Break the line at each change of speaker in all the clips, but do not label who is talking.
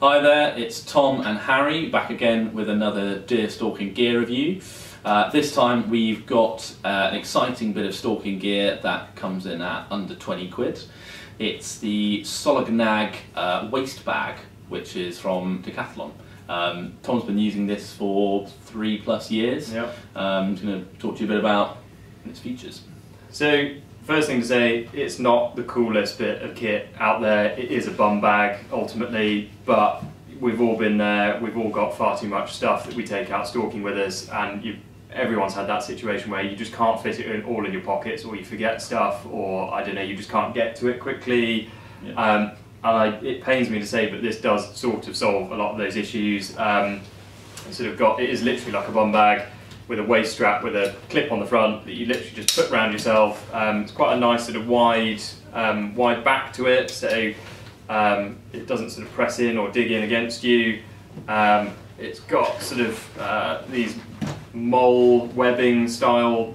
Hi there, it's Tom and Harry back again with another Deer Stalking gear review. This time we've got an exciting bit of stalking gear that comes in at under 20 quid. It's the Solognac Waistbag, which is from Decathlon. Tom's been using this for 3+ years.
Yep.
I'm just going to talk to you a bit about its features.
So, first thing to say, it's not the coolest bit of kit out there. It is a bum bag ultimately, but we've all been there. We've all got far too much stuff that we take out stalking with us, and everyone's had that situation where you just can't fit it all in your pockets, or you forget stuff, or I don't know, you just can't get to it quickly. Yeah. It pains me to say, but this does sort of solve a lot of those issues. It is literally like a bum bag with a waist strap with a clip on the front that you literally just put around yourself. It's quite a nice sort of wide back to it, so it doesn't sort of press in or dig in against you. It's got sort of these mole webbing style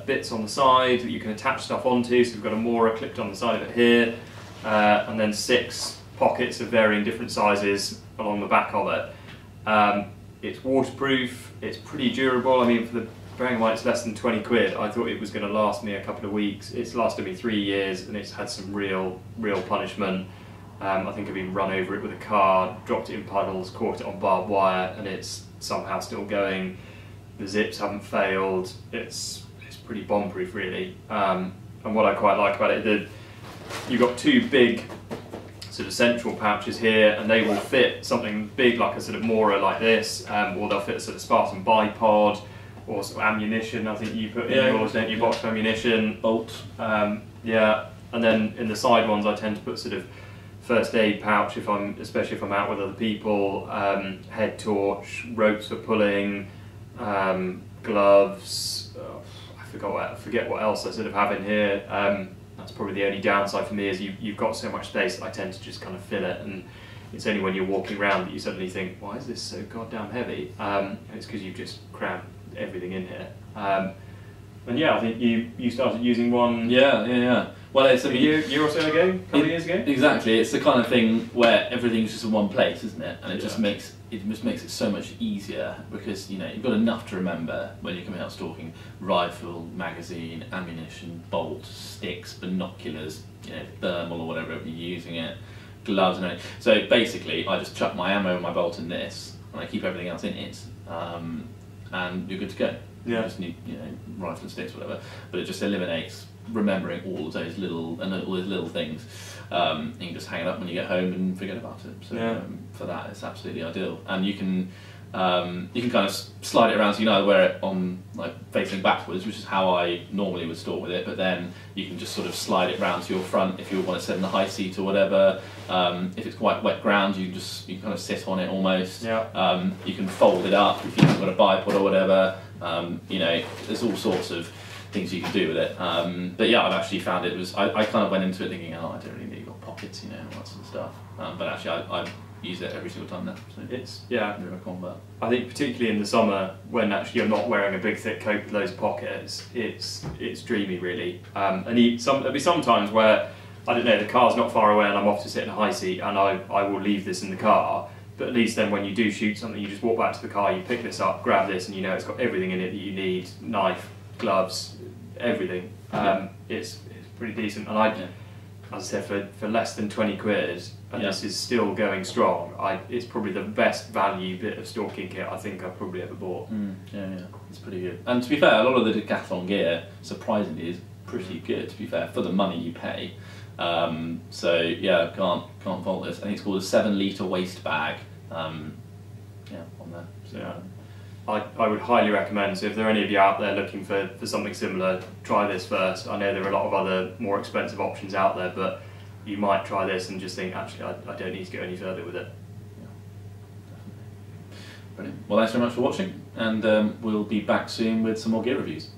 bits on the side that you can attach stuff onto, so we've got a moorer clipped on the side of it here, and then 6 pockets of varying different sizes along the back of it. It's waterproof, it's pretty durable. I mean, bearing in mind it's less than 20 quid, I thought it was going to last me a couple of weeks. It's lasted me 3 years, and it's had some real punishment. I think I've even run over it with a car, dropped it in puddles, caught it on barbed wire, and it's somehow still going. The zips haven't failed. It's pretty bomb-proof, really. And what I quite like about it, you've got 2 big sort of central pouches here, and they will fit something big like a sort of moorer like this, or they'll fit a sort of Spartan bipod, or sort of ammunition. I think you put in yours, don't you? Box of ammunition,
bolt.
Yeah, and then in the side ones I tend to put sort of first aid pouch especially if I'm out with other people, head torch, ropes for pulling, gloves. I forget what else I sort of have in here. That's probably the only downside for me, is you've got so much space. I tend to just kind of fill it, and it's only when you're walking around that you suddenly think, why is this so goddamn heavy? And it's because you've just crammed everything in here. And yeah, I think you started using one.
Yeah. Well, it's
a year or so ago, a couple of years ago.
Exactly. It's the kind of thing where everything's just in one place, isn't it? And it just makes it so much easier, because you've got enough to remember when you're coming out stalking: rifle, magazine, ammunition, bolt, sticks, binoculars, thermal or whatever you're using it, gloves and everything. So basically, I just chuck my ammo and my bolt in this, and I keep everything else in it, and you're good to go.
Yeah.
You just need rifle and sticks, whatever. But it just eliminates remembering all of those little things. You can just hang it up when you get home and forget about it. So for that, it's absolutely ideal. And you can kind of slide it around, so you can either wear it on facing backwards, which is how I normally would stalk with it. But then you can just sort of slide it round to your front if you want to sit in the high seat or whatever. If it's quite wet ground, you can kind of sit on it almost.
Yeah.
You can fold it up if you've got a bipod or whatever. There's all sorts of things you can do with it. But yeah, I've actually found I kind of went into it thinking, oh, I don't really need pockets, all that sort of stuff. But actually, I use it every single time now. So
it's I think particularly in the summer, when actually you're not wearing a big thick coat with loads of pockets, it's dreamy, really. And there'll be some times where, I don't know, the car's not far away and I'm off to sit in a high seat, and I will leave this in the car. But at least then when you do shoot something, you just walk back to the car, you pick this up, grab this, and it's got everything in it that you need: knife, gloves, everything. It's pretty decent, and as I said, for less than 20 quid, and this is still going strong. It's probably the best value bit of stalking kit I think I've probably ever bought.
Yeah, it's pretty good. And to be fair, a lot of the Decathlon gear, surprisingly, is pretty good, to be fair, for the money you pay. So yeah, can't fault this. I think it's called a 7-litre waist bag. On there. So,
yeah. I would highly recommend, so if there are any of you out there looking for something similar, try this first. I know there are a lot of other more expensive options out there, but you might try this and just think, actually, I don't need to go any further with it.
Yeah, definitely. Brilliant. Well, thanks very much for watching, and we'll be back soon with some more gear reviews.